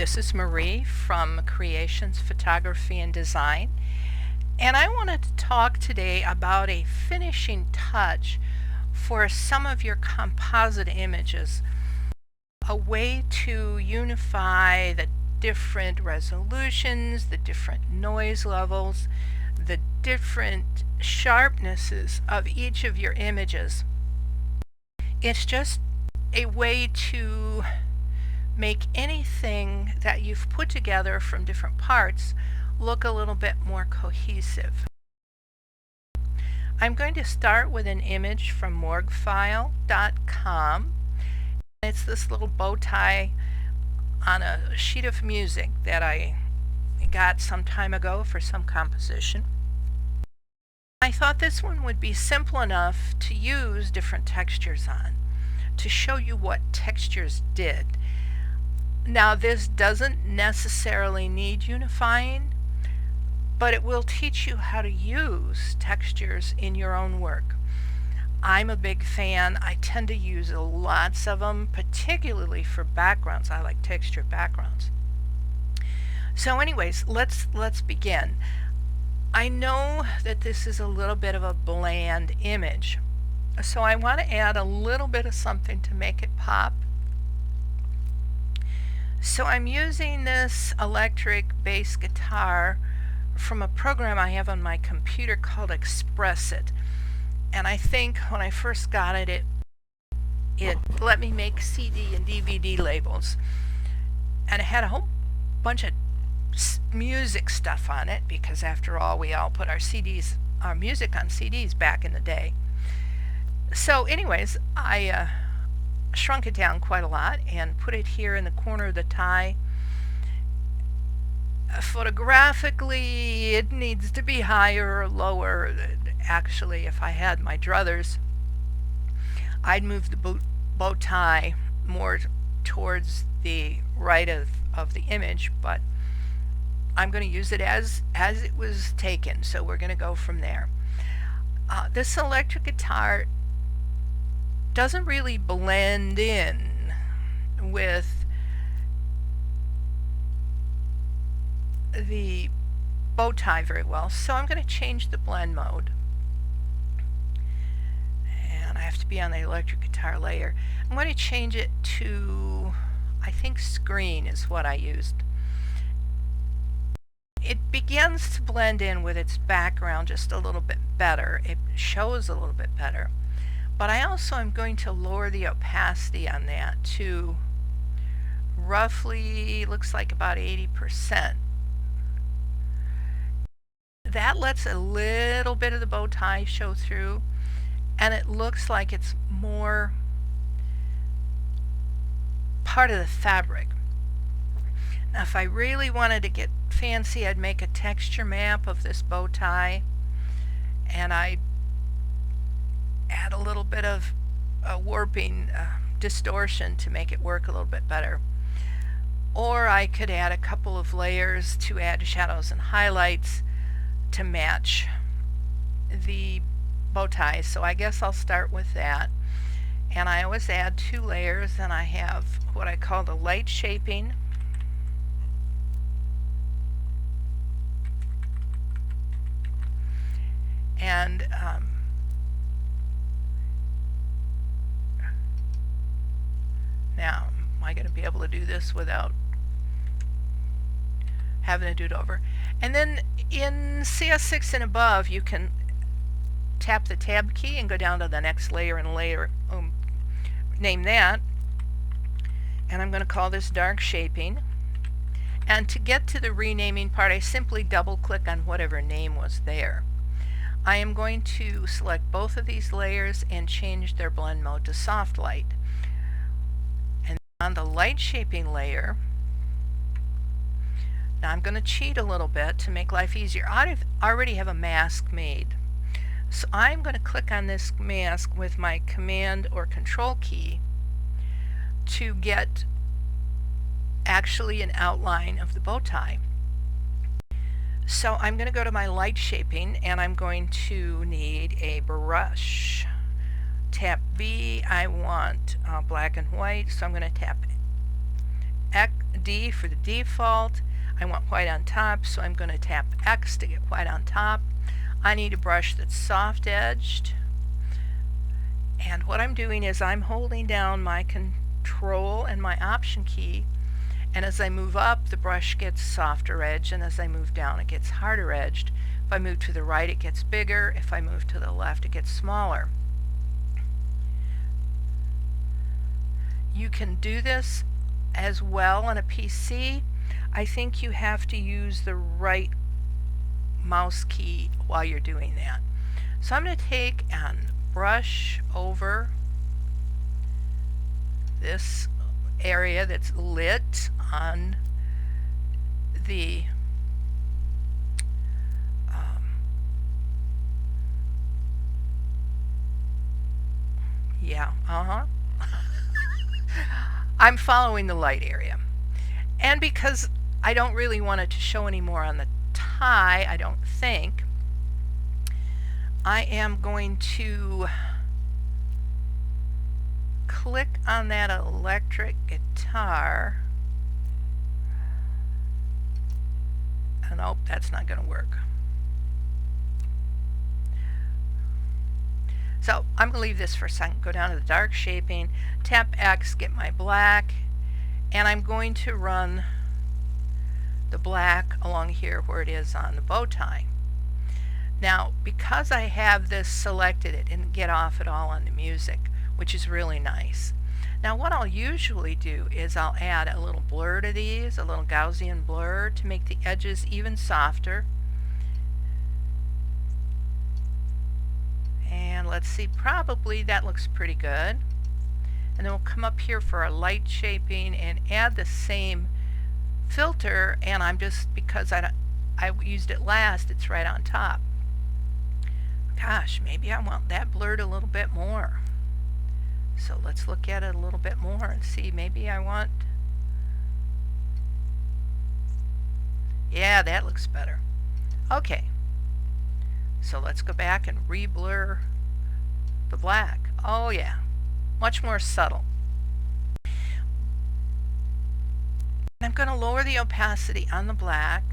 This is Marie from Creations Photography and Design, and I wanted to talk today about a finishing touch for some of your composite images, a way to unify the different resolutions, the different noise levels, the different sharpnesses of each of your images. It's just a way to make anything that you've put together from different parts look a little bit more cohesive. I'm going to start with an image from morguefile.com. It's this little bow tie on a sheet of music that I got some time ago for some composition. I thought this one would be simple enough to use different textures on, to show you what textures did. Now, this doesn't necessarily need unifying, but it will teach you how to use textures in your own work. I'm a big fan. I tend to use lots of them, particularly for backgrounds. I like textured backgrounds. So anyways, let's begin. I know that this is a little bit of a bland image, so I want to add a little bit of something to make it pop. So I'm using this electric bass guitar from a program I have on my computer called Express It. And I think when I first got it, it let me make CD and DVD labels. And it had a whole bunch of music stuff on it, because after all, we all put our music on CDs back in the day. So anyways, I shrunk it down quite a lot and put it here in the corner of the tie. Photographically, it needs to be higher or lower. Actually, if I had my druthers, I'd move the bow tie more towards the right of the image, but I'm going to use it as it was taken, so we're going to go from there. This electric guitar doesn't really blend in with the bow tie very well, so I'm going to change the blend mode, and I have to be on the electric guitar layer. I'm going to change it to, I think, screen is what I used. It begins to blend in with its background just a little bit better. It shows a little bit better. But I also am going to lower the opacity on that to roughly, looks like about 80%. That lets a little bit of the bow tie show through, and it looks like it's more part of the fabric. Now, if I really wanted to get fancy, I'd make a texture map of this bow tie, and I'd add a little bit of warping distortion to make it work a little bit better. Or I could add a couple of layers to add shadows and highlights to match the bow tie. So I guess I'll start with that. And I always add 2 layers, and I have what I call the light shaping. And now, am I going to be able to do this without having to do it over? And then in CS6 and above, you can tap the tab key and go down to the next layer and name that. And I'm going to call this dark shaping. And to get to the renaming part, I simply double click on whatever name was there. I am going to select both of these layers and change their blend mode to soft light. And on the light shaping layer, now I'm going to cheat a little bit to make life easier. I already have a mask made. So I'm going to click on this mask with my Command or Control key to get actually an outline of the bow tie. So I'm going to go to my light shaping, and I'm going to need a brush. Tap B. I want black and white, so I'm going to tap D for the default. I want white on top, so I'm going to tap X to get white on top. I need a brush that's soft edged. And what I'm doing is I'm holding down my Control and my Option key, and as I move up, the brush gets softer edged, and as I move down, it gets harder edged. If I move to the right, it gets bigger. If I move to the left, it gets smaller. You can do this as well on a PC. I think you have to use the right mouse key while you're doing that. So I'm going to take and brush over this area that's lit on the I'm following the light area. And because I don't really want it to show anymore on the tie, I don't think, I am going to click on that electric guitar. And nope, that's not going to work. So I'm going to leave this for a second, go down to the dark shaping, tap X, get my black, and I'm going to run the black along here where it is on the bow tie. Now, because I have this selected, it didn't get off at all on the music, which is really nice. Now what I'll usually do is I'll add a little blur to these, a little Gaussian blur to make the edges even softer. And let's see, probably that looks pretty good. And then we'll come up here for our light shaping and add the same filter, and I'm just, because I used it last, it's right on top. Gosh, maybe I want that blurred a little bit more. So let's look at it a little bit more and see, maybe I want, yeah, that looks better. Okay. So let's go back and re-blur the black. Oh yeah, much more subtle. I'm going to lower the opacity on the black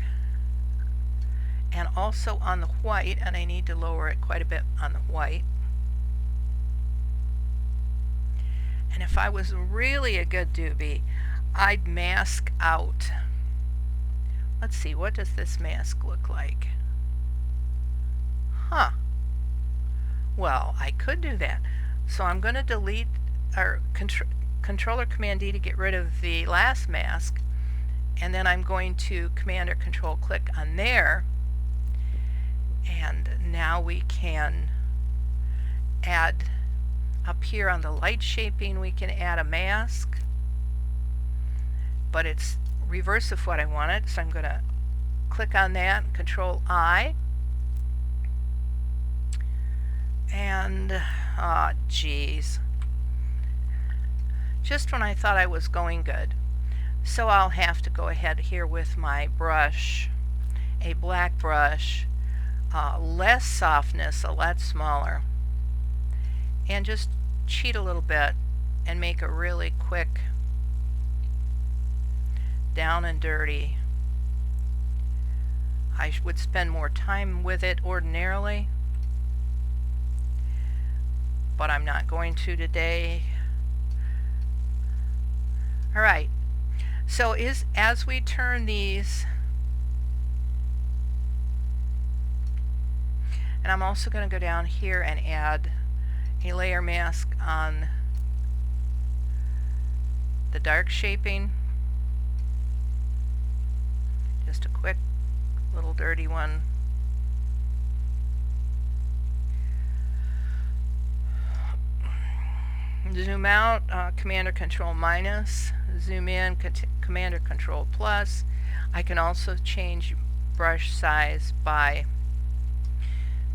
and also on the white, and I need to lower it quite a bit on the white. And if I was really a good doobie, I'd mask out. Let's see, what does this mask look like? Huh. Well, I could do that. So I'm going to delete, or Control or Command D to get rid of the last mask, and then I'm going to Command or Control click on there, and now we can add up here on the light shaping, we can add a mask, but it's reverse of what I wanted, so I'm going to click on that and Control I. And, geez. Just when I thought I was going good. So I'll have to go ahead here with my brush, a black brush, less softness, a lot smaller, and just cheat a little bit and make a really quick down and dirty. I would spend more time with it ordinarily, but I'm not going to today. Alright, so as we turn these, and I'm also going to go down here and add a layer mask on the dark shaping. Just a quick little dirty one. Zoom out, Command or Control minus. Zoom in, Command or Control plus. I can also change brush size by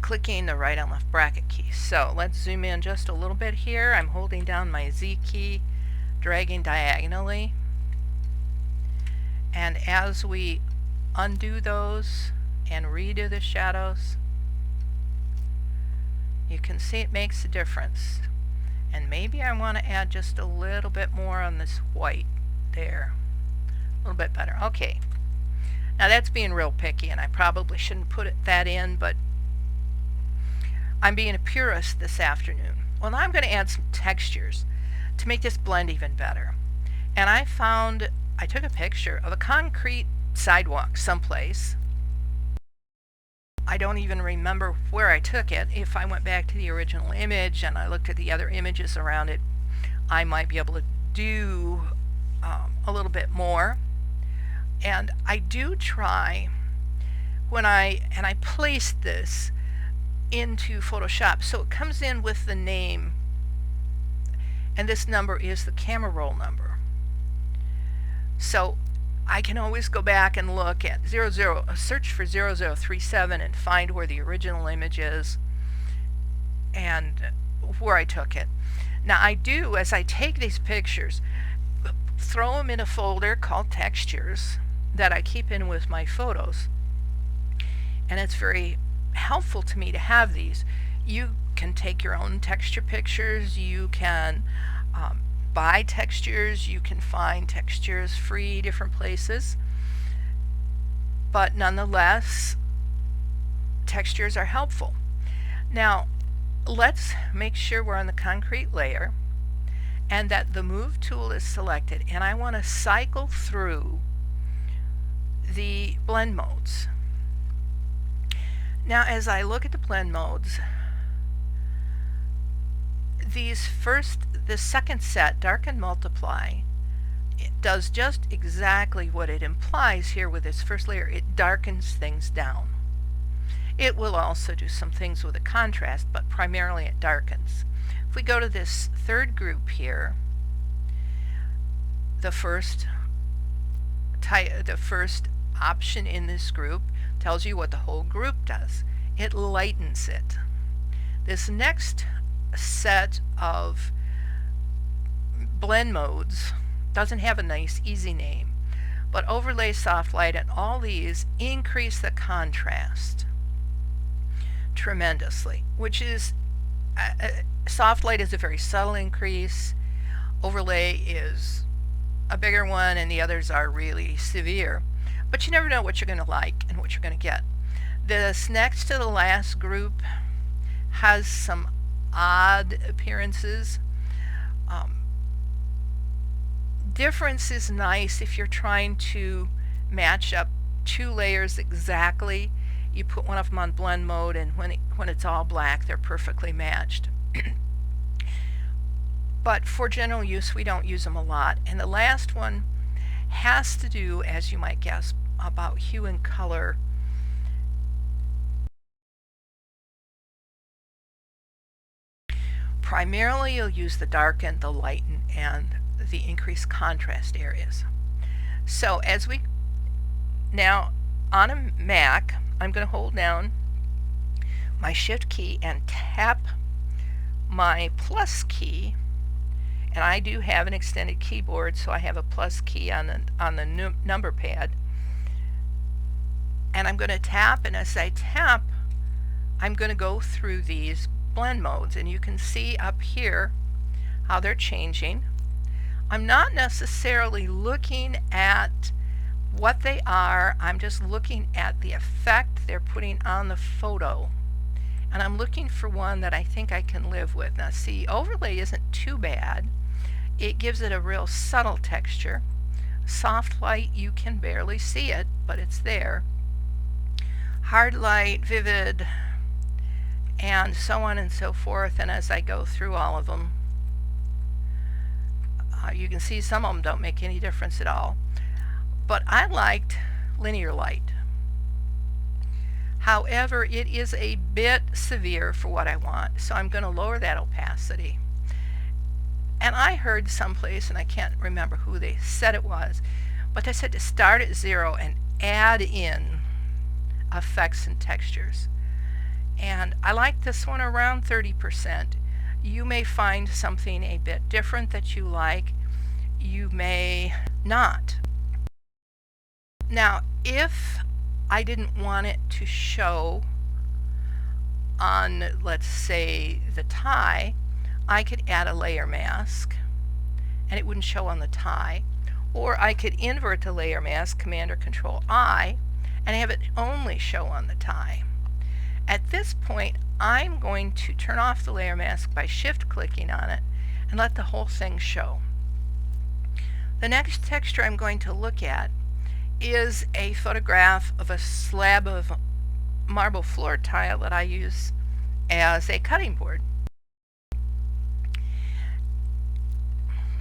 clicking the right and left bracket keys. So let's zoom in just a little bit here. I'm holding down my Z key, dragging diagonally. And as we undo those and redo the shadows, you can see it makes a difference. And maybe I want to add just a little bit more on this white there. A little bit better. Okay. Now that's being real picky, and I probably shouldn't put that in, but I'm being a purist this afternoon. Well, now I'm going to add some textures to make this blend even better. And I took a picture of a concrete sidewalk someplace. I don't even remember where I took it. If I went back to the original image and I looked at the other images around it, I might be able to do a little bit more. And I do try when I placed this into Photoshop, so it comes in with the name, and this number is the camera roll number. So I can always go back and look at search for 0037 and find where the original image is and where I took it. Now I do, as I take these pictures, throw them in a folder called textures that I keep in with my photos, and it's very helpful to me to have these. You can take your own texture pictures, you can buy textures, you can find textures free different places, but nonetheless textures are helpful. Now let's make sure we're on the concrete layer and that the move tool is selected, and I want to cycle through the blend modes. Now as I look at the blend modes, the second set, darken multiply, it does just exactly what it implies here with this first layer. It darkens things down. It will also do some things with the contrast, but primarily it darkens. If we go to this third group here, the first option in this group tells you what the whole group does. It lightens it. This next set of blend modes doesn't have a nice easy name, but overlay, soft light, and all these increase the contrast tremendously, which is soft light is a very subtle increase, overlay is a bigger one, and the others are really severe. But you never know what you're going to like and what you're going to get. This next to the last group has some odd appearances. Difference is nice if you're trying to match up two layers exactly. You put one of them on blend mode, and when it's all black, they're perfectly matched. But for general use, we don't use them a lot. And the last one has to do, as you might guess, about hue and color. Primarily you'll use the darken, the lighten, and the increased contrast areas. So as we now on a Mac, I'm going to hold down my shift key and tap my plus key, and I do have an extended keyboard, so I have a plus key on the number pad, and I'm going to tap, and as I tap I'm going to go through these blend modes, and you can see up here how they're changing. I'm not necessarily looking at what they are, I'm just looking at the effect they're putting on the photo, and I'm looking for one that I think I can live with. Now see, overlay isn't too bad. It gives it a real subtle texture. Soft light, you can barely see it, but it's there. Hard light, vivid, and so on and so forth. And as I go through all of them, you can see some of them don't make any difference at all. But I liked linear light. However, it is a bit severe for what I want, so I'm going to lower that opacity. And I heard someplace, and I can't remember who they said it was, but they said to start at 0 and add in effects and textures. And I like this one around 30%. You may find something a bit different that you like. You may not. Now, if I didn't want it to show on, let's say, the tie, I could add a layer mask and it wouldn't show on the tie. Or I could invert the layer mask, Command or Control I, and have it only show on the tie. At this point, I'm going to turn off the layer mask by shift clicking on it and let the whole thing show. The next texture I'm going to look at is a photograph of a slab of marble floor tile that I use as a cutting board.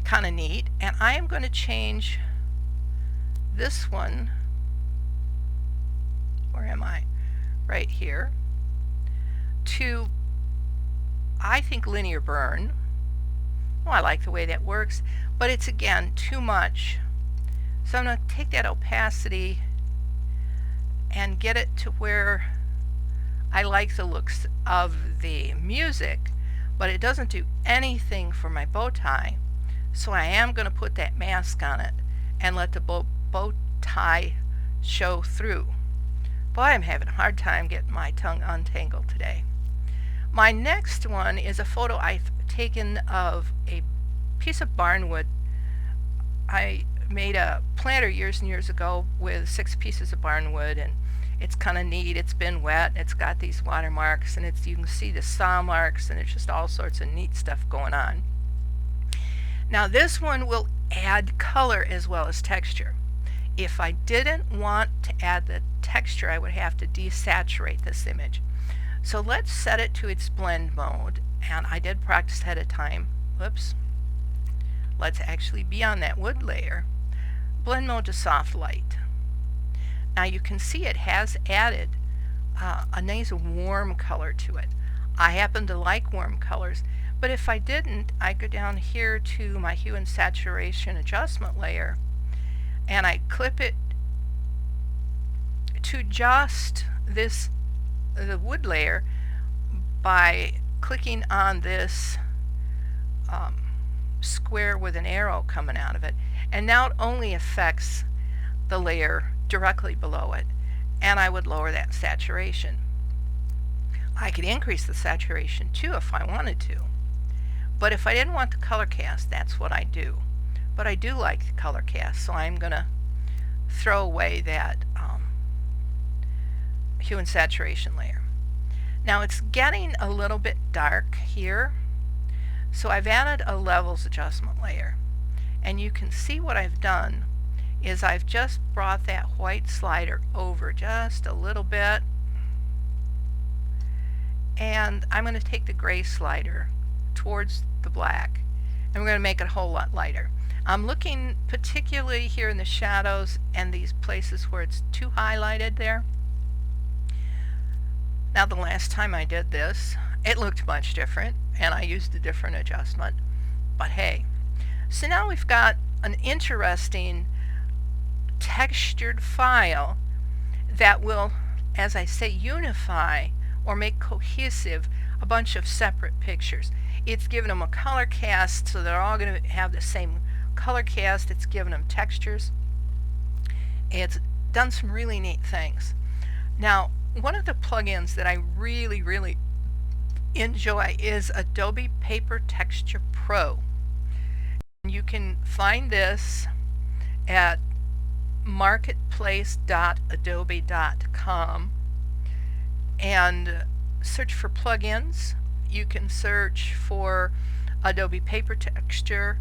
Kind of neat, and I am going to change this one, where am I? Right here, to, I think, linear burn. Well, I like the way that works, but it's again too much. So I'm going to take that opacity and get it to where I like the looks of the music, but it doesn't do anything for my bow tie. So I am going to put that mask on it and let the bow tie show through. Boy, I'm having a hard time getting my tongue untangled today. My next one is a photo I've taken of a piece of barnwood. I made a planter years and years ago with 6 pieces of barnwood, and it's kind of neat. It's been wet, and it's got these watermarks, and you can see the saw marks, and it's just all sorts of neat stuff going on. Now this one will add color as well as texture. If I didn't want to add the texture, I would have to desaturate this image. So let's set it to its blend mode, and I did practice ahead of time. Whoops. Let's actually be on that wood layer. Blend mode to soft light. Now you can see it has added a nice warm color to it. I happen to like warm colors, but if I didn't, I go down here to my Hue and Saturation adjustment layer, and I clip it to just the wood layer by clicking on this square with an arrow coming out of it, and now it only affects the layer directly below it, and I would lower that saturation. I could increase the saturation too if I wanted to, but if I didn't want the color cast, that's what I do. But I do like the color cast, so I'm going to throw away that Hue and Saturation layer. Now it's getting a little bit dark here, so I've added a levels adjustment layer, and you can see what I've done is I've just brought that white slider over just a little bit, and I'm going to take the gray slider towards the black, and we're going to make it a whole lot lighter. I'm looking particularly here in the shadows and these places where it's too highlighted there. Now the last time I did this, it looked much different, and I used a different adjustment, but hey. So now we've got an interesting textured file that will, as I say, unify or make cohesive a bunch of separate pictures. It's given them a color cast, so they're all going to have the same color cast. It's given them textures. It's done some really neat things. Now, one of the plugins that I really enjoy is Adobe Paper Texture Pro. You can find this at marketplace.adobe.com and search for plugins. You can search for Adobe Paper Texture.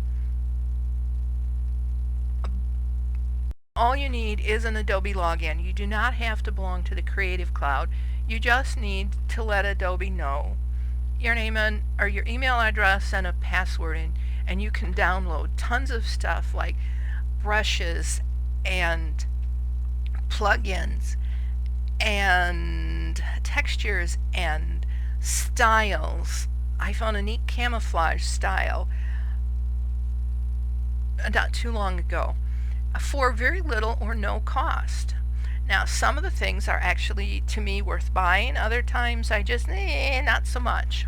All you need is an Adobe login. You do not have to belong to the Creative Cloud. You just need to let Adobe know your name or your email address and a password, and you can download tons of stuff like brushes and plugins and textures and styles. I found a neat camouflage style not too long ago for very little or no cost. Now some of the things are actually to me worth buying, other times I just not so much,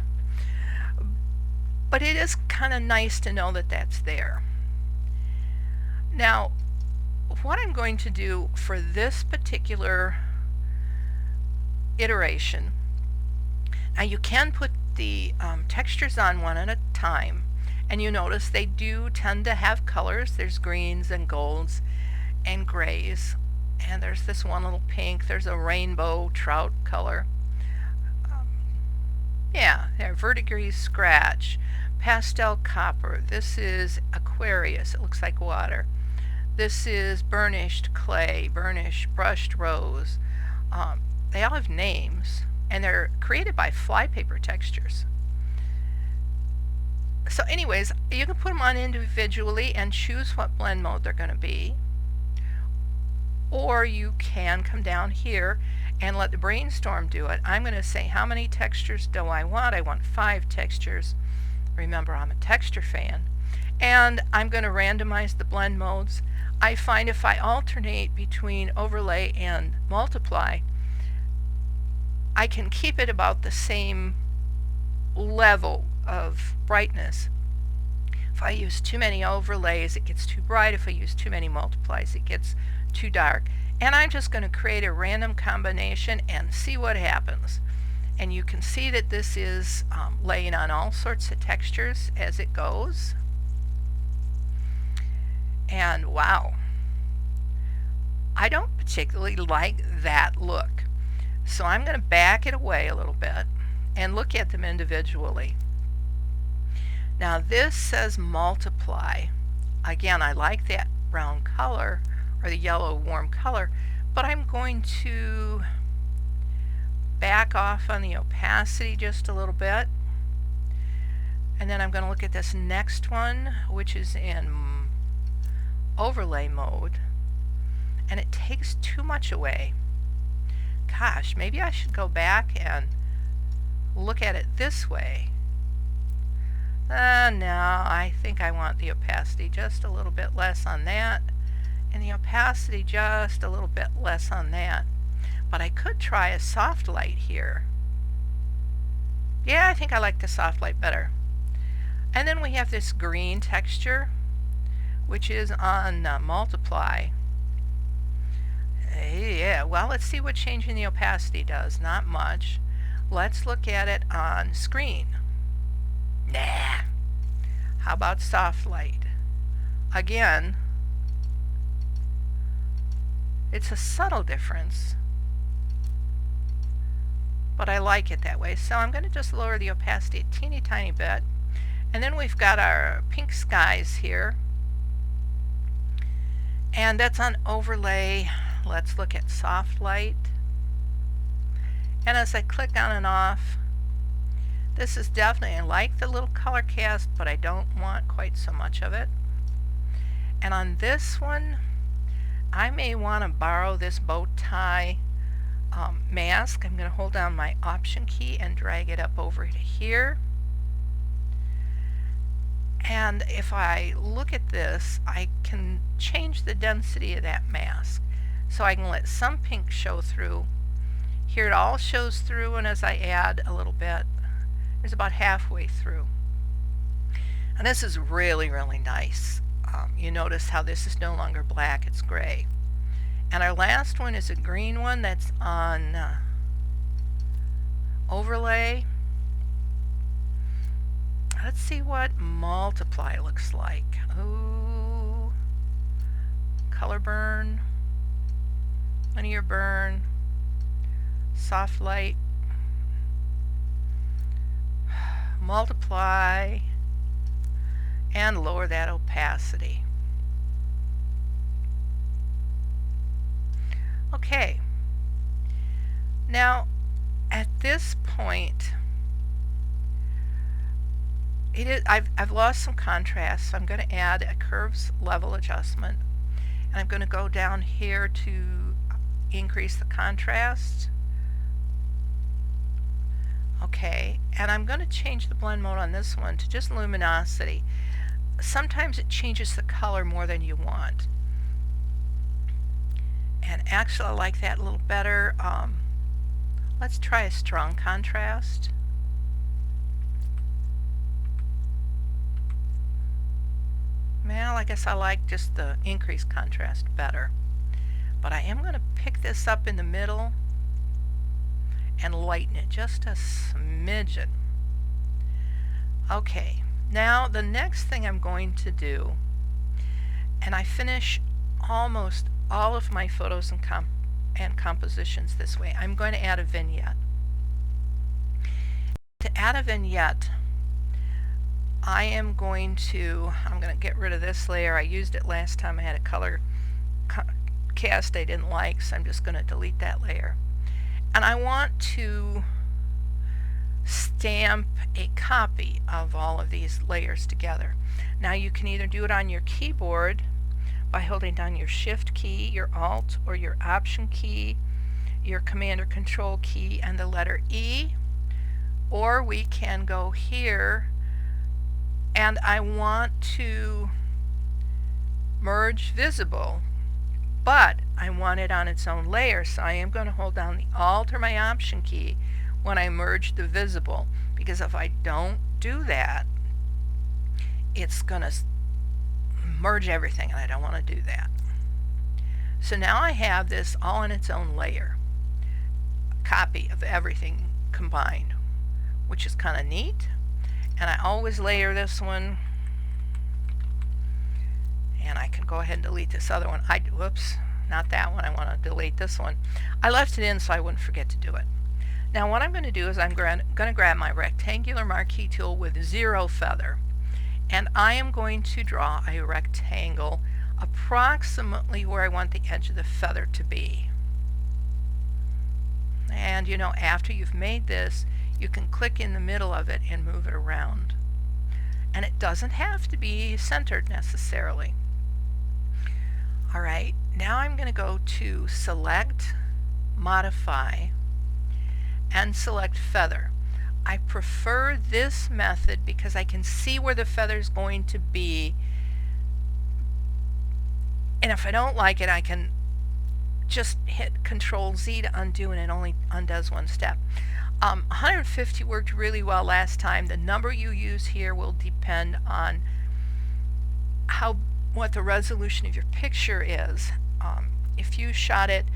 but it is kind of nice to know that that's there. Now what I'm going to do for this particular iteration, now you can put the textures on one at a time, And you notice they do tend to have colors. There's greens and golds and grays. And there's this one little pink. There's a rainbow trout color. Yeah, there, verdigris scratch, pastel copper. This is Aquarius. It looks like water. This is burnished clay, burnished brushed rose. They all have names, and they're created by flypaper textures. So anyways, you can put them on individually and choose what blend mode they're going to be. Or you can come down here and let the brainstorm do it. I'm going to say, how many textures do I want? I want 5 textures. Remember, I'm a texture fan. And I'm going to randomize the blend modes. I find if I alternate between overlay and multiply, I can keep it about the same level of brightness. If I use too many overlays, it gets too bright. If I use too many multiplies, it gets too dark. And I'm just going to create a random combination and see what happens. And you can see that this is laying on all sorts of textures as it goes. And wow, I don't particularly like that look. So I'm going to back it away a little bit and look at them individually. Now this says multiply. Again, I like that brown color or the yellow warm color, but I'm going to back off on the opacity just a little bit. And then I'm going to look at this next one, which is in overlay mode, and it takes too much away. Gosh, maybe I should go back and look at it this way. No, I think I want the opacity just a little bit less on that, and the opacity just a little bit less on that. But I could try a soft light here. Yeah, I think I like the soft light better. And then we have this green texture, which is on multiply. Yeah, well, let's see what changing the opacity does. Not much. Let's look at it on screen. Nah. How about soft light? Again, it's a subtle difference, but I like it that way. So I'm going to just lower the opacity a teeny tiny bit. And then we've got our pink skies here. And that's on overlay. Let's look at soft light. And as I click on and off, this is definitely, I like the little color cast, but I don't want quite so much of it. And on this one, I may want to borrow this bow tie mask. I'm going to hold down my Option key and drag it up over to here. And if I look at this, I can change the density of that mask. So I can let some pink show through. Here it all shows through, and as I add a little bit, it's about halfway through. And this is really, really nice. You notice how this is no longer black, it's gray. And our last one is a green one that's on overlay. Let's see what multiply looks like. Ooh, color burn, linear burn, soft light, multiply, and lower that opacity. Okay, now at this point, I've lost some contrast, so I'm going to add a curves level adjustment, and I'm going to go down here to increase the contrast. Okay, and I'm going to change the blend mode on this one to just luminosity. Sometimes it changes the color more than you want. And actually I like that a little better. Let's try a strong contrast. Well, I guess I like just the increased contrast better. But I am going to pick this up in the middle and lighten it just a smidgen. Okay, Now the next thing I'm going to do, and I finish almost all of my photos and compositions this way, I'm going to add a vignette. To add a vignette, I'm going to get rid of this layer. I used it last time. I had a color cast I didn't like, so I'm just going to delete that layer. And I want to stamp a copy of all of these layers together. Now you can either do it on your keyboard by holding down your Shift key, your Alt, or your Option key, your Command or Control key, and the letter E, or we can go here, and I want to merge visible, but I want it on its own layer, so I am going to hold down the Alt or my Option key when I merge the visible, because if I don't do that, it's going to merge everything, and I don't want to do that. So now I have this all in its own layer, a copy of everything combined, which is kind of neat. And I always layer this one, and I can go ahead and delete this other one. Whoops, not that one. I want to delete this one. I left it in so I wouldn't forget to do it. Now what I'm going to do is I'm going to grab my rectangular marquee tool with 0 feather, and I am going to draw a rectangle approximately where I want the edge of the feather to be. And you know, after you've made this, you can click in the middle of it and move it around. And it doesn't have to be centered necessarily. Alright, now I'm going to go to Select, Modify, and select Feather. I prefer this method because I can see where the feather is going to be, and if I don't like it, I can just hit Control Z to undo, and it only undoes one step. 150 worked really well last time. The number you use here will depend on what the resolution of your picture is. If you shot it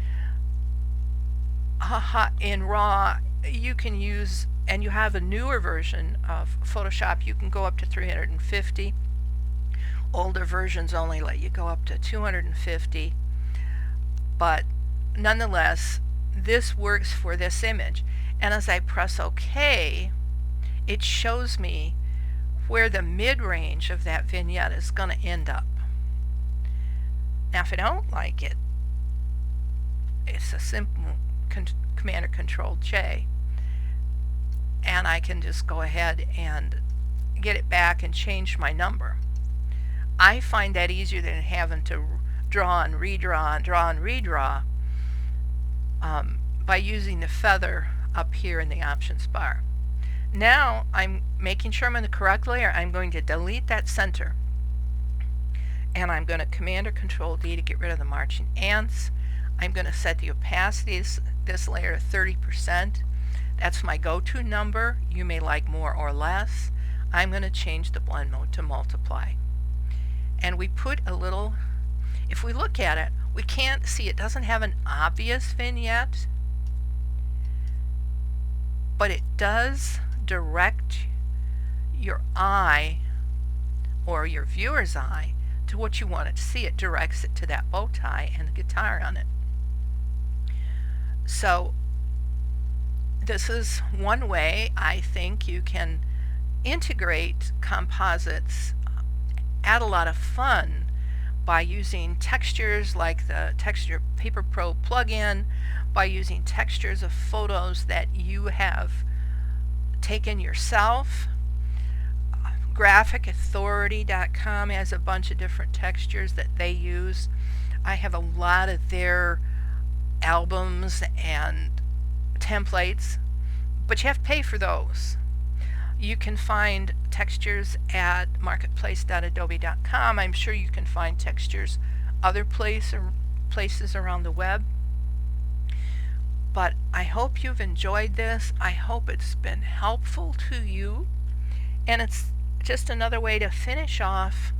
in RAW, you can use, and you have a newer version of Photoshop, you can go up to 350. Older versions only let you go up to 250, but nonetheless, this works for this image. And as I press OK, it shows me where the mid-range of that vignette is going to end up. Now if I don't like it, it's a simple Command or Control J, and I can just go ahead and get it back and change my number. I find that easier than having to draw and redraw and draw and redraw by using the feather up here in the options bar. Now I'm making sure I'm in the correct layer. I'm going to delete that center, and I'm going to Command or Control D to get rid of the marching ants. I'm going to set the opacity this layer to 30%. That's my go-to number. You may like more or less. I'm going to change the blend mode to multiply. And we put a little, if we look at it, we can't see, it doesn't have an obvious vignette, but it does direct your eye, or your viewer's eye, to what you want it to see. It directs it to that bow tie and the guitar on it. So this is one way I think you can integrate composites, add a lot of fun by using textures like the Texture Paper Pro plugin, by using textures of photos that you have taken yourself. GraphicAuthority.com has a bunch of different textures that they use. I have a lot of their albums and templates, but you have to pay for those. You can find textures at marketplace.adobe.com. I'm sure you can find textures other places around the web. But I hope you've enjoyed this. I hope it's been helpful to you. And it's just another way to finish off